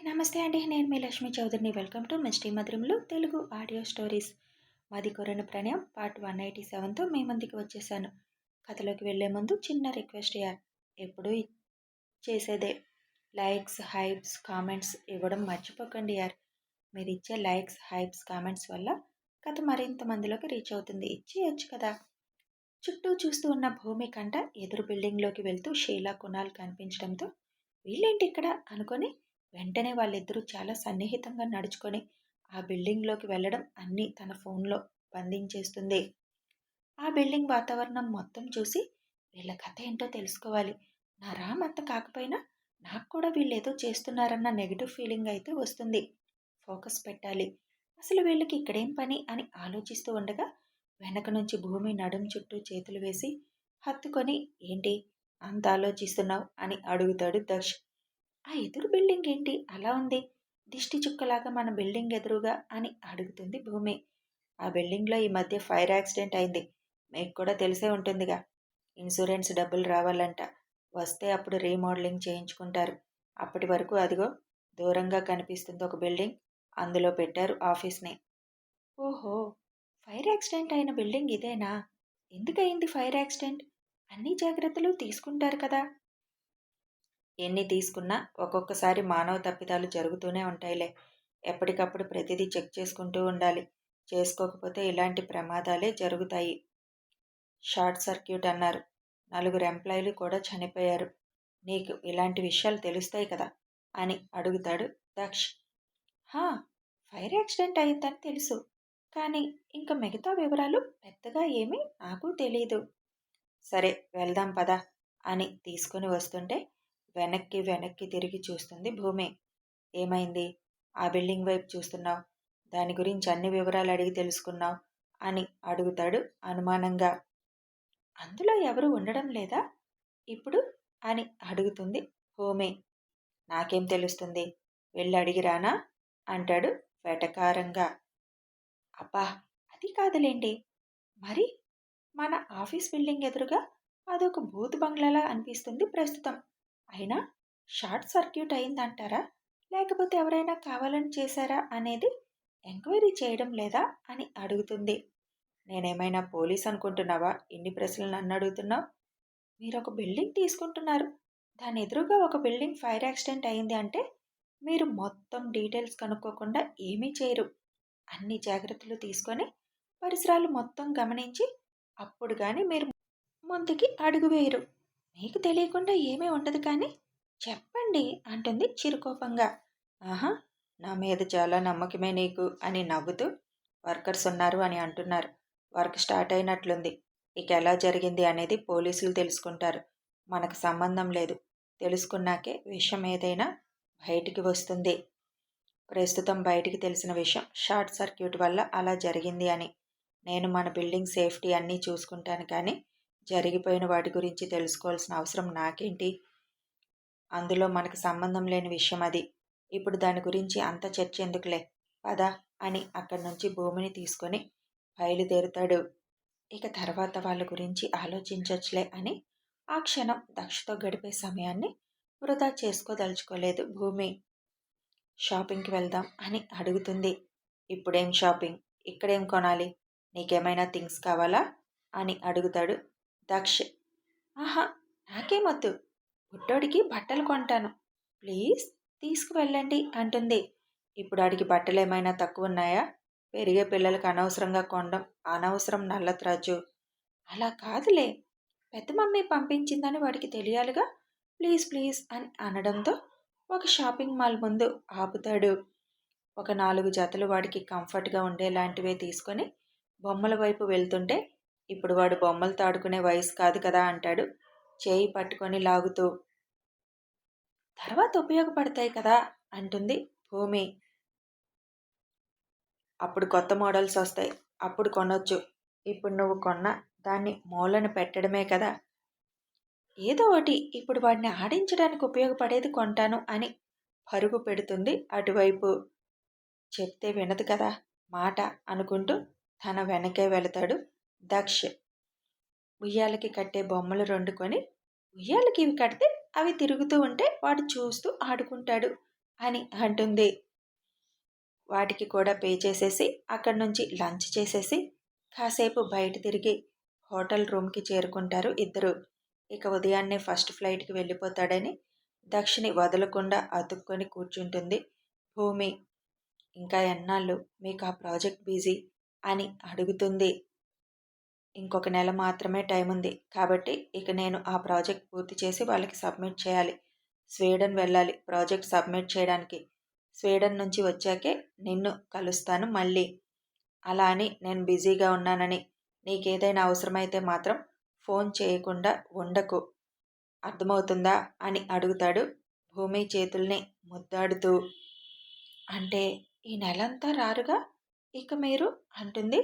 నమస్తే అండి. నేను మీ లక్ష్మీ చౌదరిని. వెల్కమ్ టు మిస్టీ మధురంలో తెలుగు ఆడియో స్టోరీస్. మాది కొరన ప్రణయం పార్ట్ 187తో మీ ముందుకు వచ్చేసాను. కథలోకి వెళ్లే ముందు చిన్న రిక్వెస్ట్ యార్, ఎప్పుడూ చేసేదే లైక్స్, హైప్స్, కామెంట్స్ ఇవ్వడం మర్చిపోకండి యార్. మీరు ఇచ్చే లైక్స్, హైప్స్, కామెంట్స్ వల్ల కథ మరింత మందిలోకి రీచ్ అవుతుంది. ఇచ్చేయచ్చు కదా. చుట్టూ చూస్తూ ఉన్న భూమి కంట ఎదురు బిల్డింగ్లోకి వెళ్తూ షీలా, కునాల్ కనిపించడంతో వీళ్ళేంటి ఇక్కడ అనుకొని వెంటనే వాళ్ళిద్దరూ చాలా సన్నిహితంగా నడుచుకొని ఆ బిల్డింగ్లోకి వెళ్ళడం అన్నీ తన ఫోన్లో బంధించేస్తుంది. ఆ బిల్డింగ్ వాతావరణం మొత్తం చూసి వీళ్ళ కథ ఏంటో తెలుసుకోవాలి. నా రామ్ అంత కాకపోయినా నాకు కూడా వీళ్ళేదో చేస్తున్నారన్న నెగిటివ్ ఫీలింగ్ అయితే వస్తుంది. ఫోకస్ పెట్టాలి. అసలు వీళ్ళకి ఇక్కడేం పని అని ఆలోచిస్తూ ఉండగా వెనక నుంచి భూమి నడుం చుట్టూ చేతులు వేసి హత్తుకొని, ఏంటి అంత ఆలోచిస్తున్నావు అని అడుగుతాడు దక్ష్. ఆ ఎదురు బిల్డింగ్ ఏంటి అలా ఉంది, దిష్టి చుక్కలాగా మన బిల్డింగ్ ఎదురుగా అని అడుగుతుంది భూమి. ఆ బిల్డింగ్లో ఈ మధ్య ఫైర్ యాక్సిడెంట్ అయింది. మీకు కూడా తెలిసే ఉంటుందిగా. ఇన్సూరెన్స్ డబ్బులు రావాలంట. వస్తే అప్పుడు రీమోడలింగ్ చేయించుకుంటారు. అప్పటి వరకు అదిగో దూరంగా కనిపిస్తుంది ఒక బిల్డింగ్, అందులో పెట్టారు ఆఫీస్ని. ఓహో, ఫైర్ యాక్సిడెంట్ అయిన బిల్డింగ్ ఇదేనా? ఎందుకయింది ఫైర్ యాక్సిడెంట్? అన్ని జాగ్రత్తలు తీసుకుంటారు కదా. ఎన్ని తీసుకున్నా ఒక్కొక్కసారి మానవ తప్పిదాలు జరుగుతూనే ఉంటాయిలే. ఎప్పటికప్పుడు ప్రతిదీ చెక్ చేసుకుంటూ ఉండాలి. చేసుకోకపోతే ఇలాంటి ప్రమాదాలే జరుగుతాయి. షార్ట్ సర్క్యూట్ అన్నారు. 4 ఎంప్లాయీలు కూడా చనిపోయారు. నీకు ఇలాంటి విషయాలు తెలుస్తాయి కదా అని అడుగుతాడు దక్ష్. హా, ఫైర్ యాక్సిడెంట్ అయిందని తెలుసు, కానీ ఇంకా మిగతా వివరాలు పెద్దగా ఏమీ నాకు తెలీదు. సరే వెళ్దాం పదా అని తీసుకుని వస్తుంటే వెనక్కి వెనక్కి తిరిగి చూస్తుంది భూమి. ఏమైంది? ఆ బిల్డింగ్ వైపు చూస్తున్నావు? దాని గురించి అన్ని వివరాలు అడిగి తెలుసుకున్నావు అని అడుగుతాడు అనుమానంగా. అందులో ఎవరు ఉండడం లేదా ఇప్పుడు అని అడుగుతుంది భూమి. నాకేం తెలుస్తుంది, వెళ్ళి అడిగిరానా అంటాడు వెటకారంగా. అబ్బా, అది కాదులేండి. మరి మన ఆఫీస్ బిల్డింగ్ ఎదురుగా అదొక బూత్ బంగ్లాలా అనిపిస్తుంది ప్రస్తుతం. అయినా షార్ట్ సర్క్యూట్ అయిందంటారా, లేకపోతే ఎవరైనా కావాలని చేశారా అనేది ఎంక్వైరీ చేయడం లేదా అని అడుగుతుంది. నేనేమైనా పోలీస్ అనుకుంటున్నావా? ఇన్ని ప్రశ్నలు నన్ను అడుగుతున్నావు. మీరు ఒక బిల్డింగ్ తీసుకుంటున్నారు, దాని ఎదురుగా ఒక బిల్డింగ్ ఫైర్ యాక్సిడెంట్ అయింది అంటే మీరు మొత్తం డీటెయిల్స్ కనుక్కోకుండా ఏమీ చేయరు. అన్ని జాగ్రత్తలు తీసుకొని పరిసరాలు మొత్తం గమనించి అప్పుడు కానీ మీరు ముందుకి అడుగు వేయరు. మీకు తెలియకుండా ఏమీ ఉండదు కానీ చెప్పండి అంటుంది చిరుకోపంగా. ఆహా, నా మీద చాలా నమ్మకమే నీకు అని నవ్వుతూ, వర్కర్స్ ఉన్నారు అని అంటున్నారు. వర్క్ స్టార్ట్ అయినట్లుంది. ఇక ఎలా జరిగింది అనేది పోలీసులు తెలుసుకుంటారు. మనకు సంబంధం లేదు. తెలుసుకున్నాకే విషయం ఏదైనా బయటికి వస్తుంది. ప్రస్తుతం బయటికి తెలిసిన విషయం షార్ట్ సర్క్యూట్ వల్ల అలా జరిగింది అని. నేను మన బిల్డింగ్ సేఫ్టీ అన్నీ చూసుకుంటాను, కానీ జరిగిపోయిన వాటి గురించి తెలుసుకోవాల్సిన అవసరం నాకేంటి? అందులో మనకు సంబంధం లేని విషయం అది. ఇప్పుడు దాని గురించి అంత చర్చ ఎందుకులే, పదా అని అక్కడి నుంచి భూమిని తీసుకొని బయలుదేరుతాడు. ఇక తర్వాత వాళ్ళ గురించి ఆలోచించచ్చులే అని ఆ క్షణం దక్షతో గడిపే సమయాన్ని వృధా చేసుకోదలుచుకోలేదు భూమి. షాపింగ్కి వెళ్దాం అని అడుగుతుంది. ఇప్పుడేం షాపింగ్? ఇక్కడేం కొనాలి? నీకేమైనా థింగ్స్ కావాలా అని అడుగుతాడు దక్ష్. ఆహా, నాకేమొద్దు. బుట్టోడికి బట్టలు కొంటాను, ప్లీజ్ తీసుకువెళ్ళండి అంటుంది. ఇప్పుడు ఆడికి బట్టలు ఏమైనా తక్కువ ఉన్నాయా? పెరిగే పిల్లలకు అనవసరంగా కొనడం అనవసరం నల్లత్రాజు. అలా కాదులే, పెద్ద మమ్మీ పంపించిందని వాడికి తెలియాలిగా, ప్లీజ్ ప్లీజ్ అని అనడంతో ఒక షాపింగ్ మాల్ ముందు ఆపుతాడు. ఒక 4 జతలు వాడికి కంఫర్ట్గా ఉండేలాంటివే తీసుకొని బొమ్మల వైపు వెళ్తుంటే, ఇప్పుడు వాడు బొమ్మలతో ఆడుకునే వయసు కాదు కదా అంటాడు చేయి పట్టుకొని లాగుతూ. తర్వాత ఉపయోగపడతాయి కదా అంటుంది భూమి. అప్పుడు కొత్త మోడల్స్ వస్తాయి, అప్పుడు కొనొచ్చు. ఇప్పుడు నువ్వు కొన్న దాన్ని మూలన పెట్టడమే కదా. ఏదో ఒకటి ఇప్పుడు వాడిని ఆడించడానికి ఉపయోగపడేది కొంటాను అని పరుగు పెడుతుంది అటువైపు. చెప్తే వినదు కదా మాట అనుకుంటూ తన వెనకే వెళతాడు దక్ష్. ఉయ్యాలకి కట్టే బొమ్మలు 2 కొని ఉయ్యాలకి ఇవి కడితే అవి తిరుగుతూ ఉంటే వాడు చూస్తూ ఆడుకుంటాడు. అని అంటుంది. వాటికి కూడా పే చేసేసి అక్కడి నుంచి లంచ్ చేసేసి కాసేపు బయట తిరిగి హోటల్ రూమ్కి చేరుకుంటారు ఇద్దరు. ఇక ఉదయాన్నే ఫస్ట్ ఫ్లైట్కి వెళ్ళిపోతాడని దక్షిణి వదలకుండా అతుక్కొని కూర్చుంటుంది. భూమి ఇంకా ఎన్నాళ్ళు మీకు ఆ ప్రాజెక్ట్ బిజీ అని అడుగుతుంది. ఇంకొక నెల మాత్రమే టైం ఉంది కాబట్టి ఇక నేను ఆ ప్రాజెక్ట్ పూర్తి చేసి వాళ్ళకి సబ్మిట్ చేయాలి. స్వీడన్ వెళ్ళాలి ప్రాజెక్ట్ సబ్మిట్ చేయడానికి. స్వీడన్ నుంచి వచ్చాకే నిన్ను కలుస్తాను మళ్ళీ. అలా అని నేను బిజీగా ఉన్నానని నీకేదైనా అవసరమైతే మాత్రం ఫోన్ చేయకుండా ఉండకు, అర్థమవుతుందా అని అడుగుతాడు భూమి చేతుల్ని ముద్దాడుతూ. అంటే ఈ నెలంతా రారుగా ఇక మీరు అంటుంది.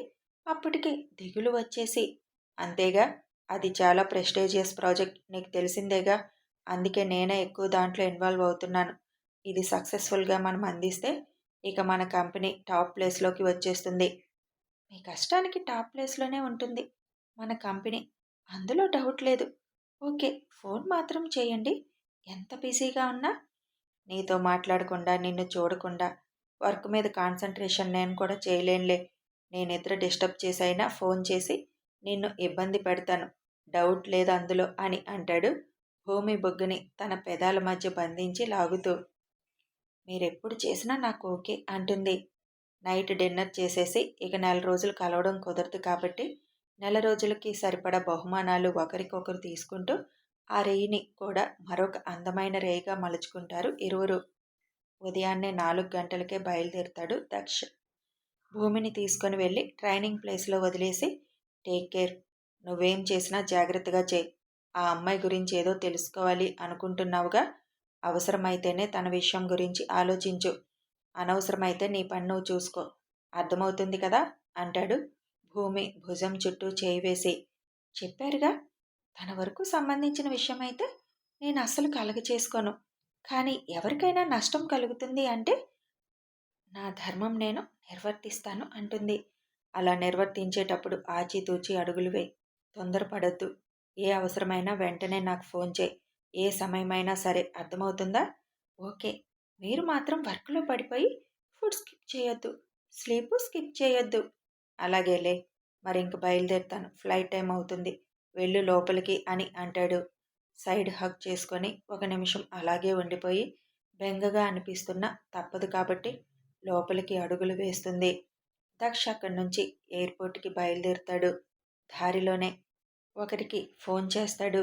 అప్పటికి దిగులు వచ్చేసి, అంతేగా, అది చాలా ప్రెస్టీజియస్ ప్రాజెక్ట్ నీకు తెలిసిందేగా, అందుకే నేనే ఎక్కువ దాంట్లో ఇన్వాల్వ్ అవుతున్నాను. ఇది సక్సెస్ఫుల్గా మనం అందిస్తే ఇక మన కంపెనీ టాప్ ప్లేస్లోకి వచ్చేస్తుంది. మీ కష్టానికి టాప్ ప్లేస్లోనే ఉంటుంది మన కంపెనీ, అందులో డౌట్ లేదు. ఓకే, ఫోన్ మాత్రం చేయండి ఎంత బిజీగా ఉన్నా. నీతో మాట్లాడకుండా నిన్ను చూడకుండా వర్క్ మీద కాన్సన్ట్రేషన్ నేను కూడా చేయలేనులే. నేనిద్ర డిస్టర్బ్ చేసైనా ఫోన్ చేసి నిన్ను ఇబ్బంది పెడతాను, డౌట్ లేదు అందులో అని అంటాడు భూమి బొగ్గుని తన పెదాల మధ్య బంధించి లాగుతూ. మీరెప్పుడు చేసినా నాకు ఓకే అంటుంది. నైట్ డిన్నర్ చేసేసి ఇక నెల రోజులు కలవడం కుదరదు కాబట్టి నెల రోజులకి సరిపడా బహుమానాలు ఒకరికొకరు తీసుకుంటూ ఆ రేయిని కూడా మరొక అందమైన రేయిగా మలుచుకుంటారు ఇరువురు. ఉదయాన్నే 4 గంటలకే బయలుదేరుతాడు దక్ష్. భూమిని తీసుకొని వెళ్ళి ట్రైనింగ్ ప్లేస్లో వదిలేసి, టేక్ కేర్, నువ్వేం చేసినా జాగ్రత్తగా చేయి. ఆ అమ్మాయి గురించి ఏదో తెలుసుకోవాలి అనుకుంటున్నావుగా, అవసరమైతేనే తన విషయం గురించి ఆలోచించు, అనవసరమైతే నీ పని నువ్వు చూసుకో, అర్థమవుతుంది కదా అంటాడు భూమి భుజం చుట్టూ చేయి వేసి. చెప్పారుగా, తన వరకు సంబంధించిన విషయమైతే నేను అస్సలు కలగ చేసుకోను, కానీ ఎవరికైనా నష్టం కలుగుతుంది అంటే నా ధర్మం నేను నిర్వర్తిస్తాను అంటుంది. అలా నిర్వర్తించేటప్పుడు ఆచితూచి అడుగులు వేయి, తొందరపడొద్దు. ఏ అవసరమైనా వెంటనే నాకు ఫోన్ చేయి, ఏ సమయమైనా సరే, అర్థమవుతుందా? ఓకే, మీరు మాత్రం వర్క్లో పడిపోయి ఫుడ్ స్కిప్ చేయొద్దు, స్లీపు స్కిప్ చేయొద్దు. అలాగేలే, మరి ఇంక బయలుదేరుతాను, ఫ్లైట్ టైం అవుతుంది, వెళ్ళు లోపలికి అని అంటాడు. సైడ్ హగ్ చేసుకొని 1 నిమిషం అలాగే ఉండిపోయి బెంగగా అనిపిస్తున్నా తప్పదు కాబట్టి లోపలికి అడుగులు వేస్తుంది. దక్ష అక్కడి నుంచి ఎయిర్పోర్ట్కి బయలుదేరుతాడు. దారిలోనే ఒకరికి ఫోన్ చేస్తాడు.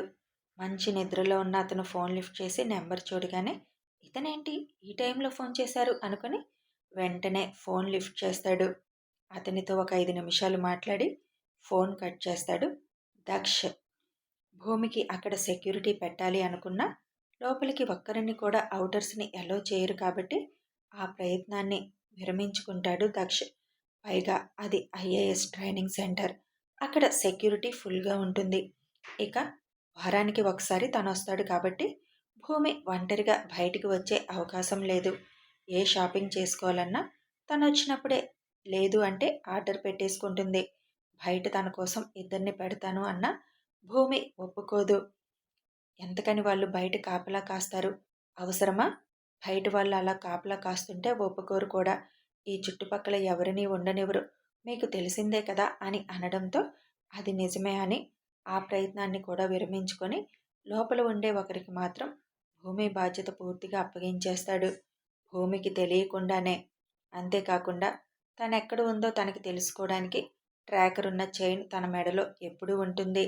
మంచి నిద్రలో ఉన్న అతను ఫోన్ లిఫ్ట్ చేసి నెంబర్ చూడగానే ఇతనేంటి ఈ టైంలో ఫోన్ చేశారు అనుకుని వెంటనే ఫోన్ లిఫ్ట్ చేస్తాడు. అతనితో ఒక 5 నిమిషాలు మాట్లాడి ఫోన్ కట్ చేస్తాడు దక్ష్. భూమికి అక్కడ సెక్యూరిటీ పెట్టాలి అనుకున్నా లోపలికి ఒక్కరిని కూడా అవుటర్స్ని ఎలో చేయరు కాబట్టి ఆ ప్రయత్నాన్ని విరమించుకుంటాడు దక్ష్. పైగా అది ఐఏఎస్ ట్రైనింగ్ సెంటర్, అక్కడ సెక్యూరిటీ ఫుల్గా ఉంటుంది. ఇక వారానికి ఒకసారి తను వస్తాడు కాబట్టి భూమి ఒంటరిగా బయటికి వచ్చే అవకాశం లేదు. ఏ షాపింగ్ చేసుకోవాలన్నా తను వచ్చినప్పుడే, లేదు అంటే ఆర్డర్ పెట్టేసుకుంటుంది. బయట తన కోసం ఇద్దరిని పెడతాను అన్నా భూమి ఒప్పుకోదు. ఎంతకని వాళ్ళు బయట కాపలా కాస్తారు, అవసరమా? బయట వాళ్ళు అలా కాపలా కాస్తుంటే ఒప్పుకోరు కూడా. ఈ చుట్టుపక్కల ఎవరినీ ఉండనివ్వరు, మీకు తెలిసిందే కదా అని అనడంతో అది నిజమే అని ఆ ప్రయత్నాన్ని కూడా విరమించుకొని లోపల ఉండే ఒకరికి మాత్రం భూమి బాధ్యత పూర్తిగా అప్పగించేస్తాడు, భూమికి తెలియకుండానే. అంతేకాకుండా తనెక్కడ ఉందో తనకి తెలుసుకోవడానికి ట్రాకర్ ఉన్న చైన్ తన మెడలో ఎప్పుడూ ఉంటుంది.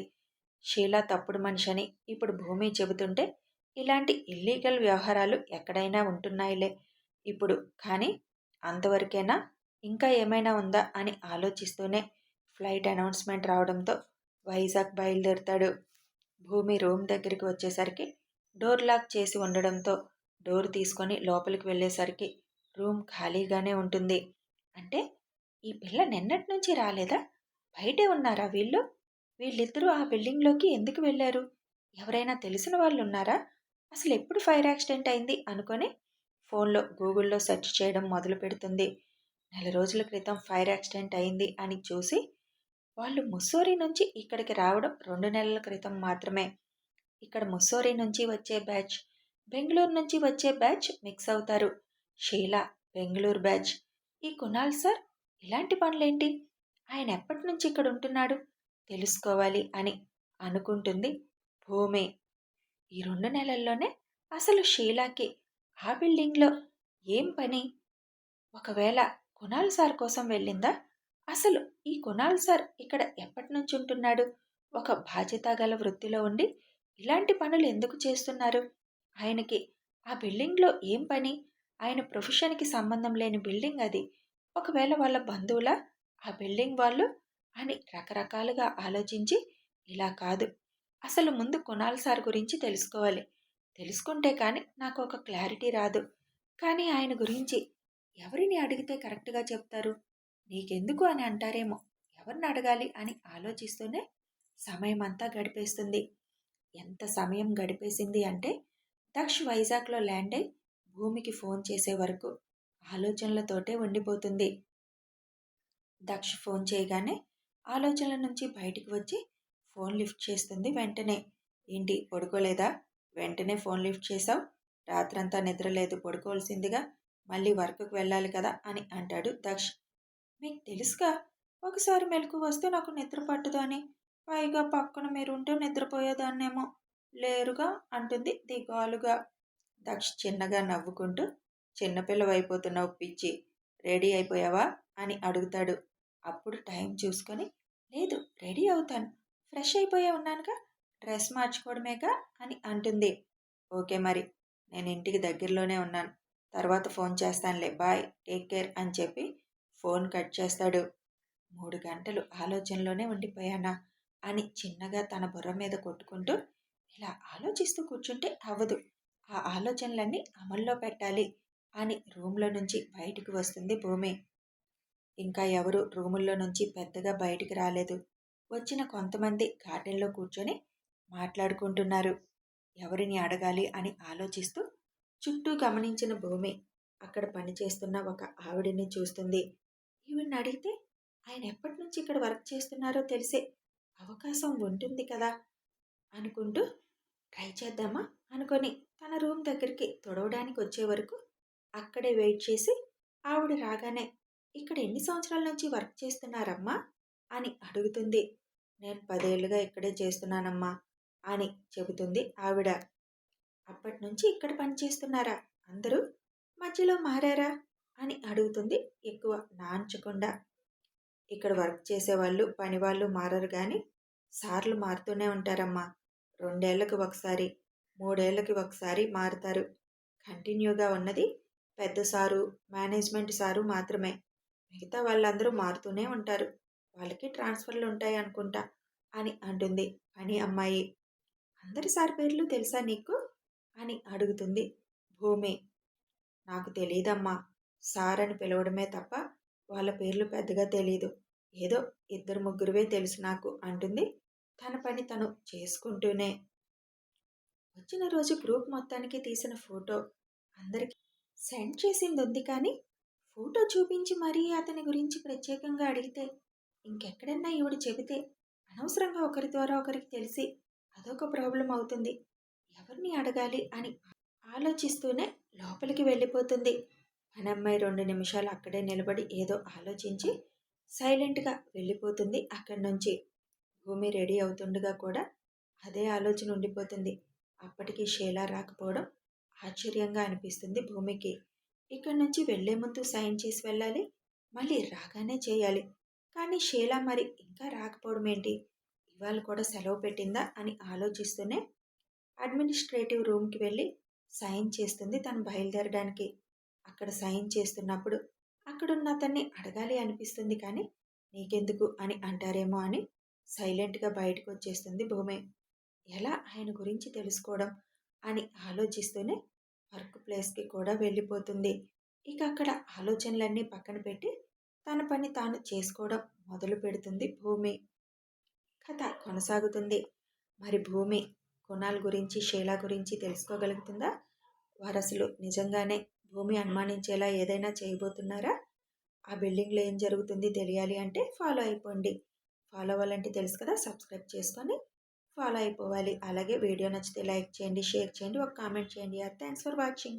షీలా తప్పుడు మనిషని ఇప్పుడు భూమి చెబుతుంటే ఇలాంటి ఇల్లీగల్ వ్యవహారాలు ఎక్కడైనా ఉంటున్నాయిలే ఇప్పుడు, కానీ అంతవరకేనా, ఇంకా ఏమైనా ఉందా అని ఆలోచిస్తూనే ఫ్లైట్ అనౌన్స్మెంట్ రావడంతో వైజాగ్ బయలుదేరుతాడు. భూమి రూమ్ దగ్గరికి వచ్చేసరికి డోర్ లాక్ చేసి ఉండడంతో డోర్ తీసుకొని లోపలికి వెళ్ళేసరికి రూమ్ ఖాళీగానే ఉంటుంది. అంటే ఈ పిల్ల నిన్నటి నుంచి రాలేదా, బయటే ఉన్నారా వీళ్ళు, వీళ్ళిద్దరూ ఆ బిల్డింగ్లోకి ఎందుకు వెళ్ళారు, ఎవరైనా తెలిసిన వాళ్ళు ఉన్నారా, అసలు ఎప్పుడు ఫైర్ యాక్సిడెంట్ అయింది అనుకొని ఫోన్లో గూగుల్లో సెర్చ్ చేయడం మొదలు పెడుతుంది. 4 రోజుల క్రితం ఫైర్ యాక్సిడెంట్ అయింది అని చూసి వాళ్ళు ముస్సోరీ నుంచి ఇక్కడికి రావడం 2 నెలల క్రితం మాత్రమే. ఇక్కడ ముస్సోరీ నుంచి వచ్చే బ్యాచ్, బెంగళూరు నుంచి వచ్చే బ్యాచ్ మిక్స్ అవుతారు. షీలా బెంగళూరు బ్యాచ్. ఈ కునాల్ సార్ ఇలాంటి పనులేంటి? ఆయన ఎప్పటి నుంచి ఇక్కడ ఉంటున్నాడు? తెలుసుకోవాలి అని అనుకుంటుంది భూమి. ఈ 2 నెలల్లోనే అసలు షీలాకి ఆ బిల్డింగ్లో ఏం పని? ఒకవేళ కునాల్ సార్ కోసం వెళ్ళిందా? అసలు ఈ కునాల్ సార్ ఇక్కడ ఎప్పటి నుంచి ఉంటున్నాడు? ఒక బాధ్యత గల వృత్తిలో ఉండి ఇలాంటి పనులు ఎందుకు చేస్తున్నారు? ఆయనకి ఆ బిల్డింగ్లో ఏం పని? ఆయన ప్రొఫెషన్కి సంబంధం లేని బిల్డింగ్ అది. ఒకవేళ వాళ్ళ బంధువుల ఆ బిల్డింగ్ వాళ్ళు అని రకరకాలుగా ఆలోచించి ఇలా కాదు, అసలు ముందు కునాల్ సార్ గురించి తెలుసుకోవాలి. తెలుసుకుంటే కానీ నాకు ఒక క్లారిటీ రాదు. కానీ ఆయన గురించి ఎవరిని అడిగితే కరెక్ట్గా చెప్తారు? నీకెందుకు అని అంటారేమో. ఎవరిని అడగాలి అని ఆలోచిస్తూనే సమయం అంతా గడిపేస్తుంది. ఎంత సమయం గడిపేసింది అంటే దక్ష్ వైజాగ్లో ల్యాండ్ అయి భూమికి ఫోన్ చేసే వరకు ఆలోచనలతోటే ఉండిపోతుంది. దక్ష్ ఫోన్ చేయగానే ఆలోచనల నుంచి బయటికి వచ్చి ఫోన్ లిఫ్ట్ చేస్తుంది వెంటనే. ఏంటి పడుకోలేదా? వెంటనే ఫోన్ లిఫ్ట్ చేశావు? రాత్రంతా నిద్రలేదు, పడుకోవాల్సిందిగా. మళ్ళీ వర్క్కి వెళ్ళాలి కదా అని అంటాడు దక్ష్. మీకు తెలుసుగా, ఒకసారి మెలకు వస్తే నాకు నిద్ర పట్టదు అని. పైగా పక్కన మీరుంటే నిద్రపోయేదాన్నేమో. లేరుగా అంటుంది దిగాలుగా. దక్ష్ చిన్నగా నవ్వుకుంటూ, చిన్నపిల్లవైపోతున్నావు పిచ్చి, రెడీ అయిపోయావా అని అడుగుతాడు. అప్పుడు టైం చూసుకొని, లేదు రెడీ అవుతాను, ఫ్రెష్ అయిపోయే ఉన్నానుగా, డ్రెస్ మార్చుకోవడమేగా అని అంటుంది. ఓకే మరి, నేను ఇంటికి దగ్గరలోనే ఉన్నాను, తర్వాత ఫోన్ చేస్తానులే, బాయ్, టేక్ కేర్ అని చెప్పి ఫోన్ కట్ చేస్తాడు. 3 గంటలు ఆలోచనలోనే ఉండిపోయానా అని చిన్నగా తన బుర్ర మీద కొట్టుకుంటూ ఇలా ఆలోచిస్తూ కూర్చుంటే అవ్వదు, ఆ ఆలోచనలన్నీ అమల్లో పెట్టాలి అని రూమ్లో నుంచి బయటికి వస్తుంది భూమి. ఇంకా ఎవరు రూముల్లో నుంచి పెద్దగా బయటికి రాలేదు. వచ్చిన కొంతమంది గార్డెన్లో కూర్చొని మాట్లాడుకుంటున్నారు. ఎవరిని అడగాలి అని ఆలోచిస్తూ చుట్టూ గమనించిన భూమి అక్కడ పనిచేస్తున్న ఒక ఆవిడిని చూస్తుంది. ఈవిడ్ని అడిగితే ఆయన ఎప్పటి నుంచి ఇక్కడ వర్క్ చేస్తున్నారో తెలిసే అవకాశం ఉంటుంది కదా అనుకుంటూ ట్రై చేద్దామా అనుకొని తన రూమ్ దగ్గరికి తొడవడానికి వచ్చే వరకు అక్కడే వెయిట్ చేసి ఆవిడ రాగానే ఇక్కడ ఎన్ని సంవత్సరాల నుంచి వర్క్ చేస్తున్నారమ్మా అని అడుగుతుంది. నేను 10 ఏళ్ళుగా ఇక్కడే చేస్తున్నానమ్మా అని చెబుతుంది ఆవిడ. అప్పటి నుంచి ఇక్కడ పనిచేస్తున్నారా అందరూ? మధ్యలో మారారా అని అడుగుతుంది ఎక్కువ నాంచకుండా. ఇక్కడ వర్క్ చేసేవాళ్ళు పనివాళ్ళు మారరు కానీ సార్లు మారుతూనే ఉంటారమ్మా. 2 ఏళ్లకు ఒకసారి, 3 ఏళ్లకి ఒకసారి మారుతారు. కంటిన్యూగా ఉన్నది పెద్ద సారు, మేనేజ్మెంట్ సారు మాత్రమే. మిగతా వాళ్ళందరూ మారుతూనే ఉంటారు. వాళ్ళకి ట్రాన్స్ఫర్లు ఉంటాయి అనుకుంటా అని అంటుంది పని అమ్మాయి. అందరి సార్ పేర్లు తెలుసా నీకు అని అడుగుతుంది భూమి. నాకు తెలీదమ్మా, సార్ అని పిలవడమే తప్ప వాళ్ళ పేర్లు పెద్దగా తెలీదు. ఏదో 2 ముగ్గురువే తెలుసు నాకు అంటుంది తన పని తను చేసుకుంటూనే. వచ్చిన రోజు గ్రూప్ మొత్తానికి తీసిన ఫోటో అందరికి సెండ్ చేసింది ఉంది కానీ ఫోటో చూపించి మరీ అతని గురించి ప్రత్యేకంగా అడిగితే ఇంకెక్కడన్నా ఈవిడ చెబితే అనవసరంగా ఒకరి ద్వారా ఒకరికి తెలిసి అదొక ప్రాబ్లం అవుతుంది. ఎవరిని అడగాలి అని ఆలోచిస్తూనే లోపలికి వెళ్ళిపోతుంది. పనమ్మాయి 2 నిమిషాలు అక్కడే నిలబడి ఏదో ఆలోచించి సైలెంట్గా వెళ్ళిపోతుంది అక్కడి నుంచి. భూమి రెడీ అవుతుండగా కూడా అదే ఆలోచన ఉండిపోతుంది. అప్పటికి షీలా రాకపోవడం ఆశ్చర్యంగా అనిపిస్తుంది భూమికి. ఇక్కడి నుంచి వెళ్లే ముందు సైన్ చేసి వెళ్ళాలి, మళ్ళీ రాగానే చేయాలి. కానీ షీలా మరి ఇంకా రాకపోవడం ఏంటి? ఇవాళ కూడా సెలవు పెట్టిందా అని ఆలోచిస్తూనే అడ్మినిస్ట్రేటివ్ రూమ్కి వెళ్ళి సైన్ చేస్తుంది తను బయలుదేరడానికి. అక్కడ సైన్ చేస్తున్నప్పుడు అక్కడున్న అతన్ని అడగాలి అనిపిస్తుంది కానీ నీకెందుకు అని అంటారేమో అని సైలెంట్గా బయటకు వచ్చేస్తుంది భూమి. ఎలా ఆయన గురించి తెలుసుకోవడం అని ఆలోచిస్తూనే వర్క్ ప్లేస్కి కూడా వెళ్ళిపోతుంది. ఇక అక్కడ ఆలోచనలన్నీ పక్కన పెట్టి తన పని తాను చేసుకోవడం మొదలు పెడుతుంది భూమి. కథ కొనసాగుతుంది. మరి భూమి కునాల్ గురించి షీలా గురించి తెలుసుకోగలుగుతుందా? వారు అసలు నిజంగానే భూమి అనుమానించేలా ఏదైనా చేయబోతున్నారా? ఆ బిల్డింగ్లో ఏం జరుగుతుంది తెలియాలి అంటే ఫాలో అయిపోండి. ఫాలో అవ్వాలంటే తెలుసు కదా, సబ్స్క్రైబ్ చేసుకొని ఫాలో అయిపోవాలి. అలాగే వీడియో నచ్చితే లైక్ చేయండి, షేర్ చేయండి, ఒక కామెంట్ చేయండి. Thanks for watching.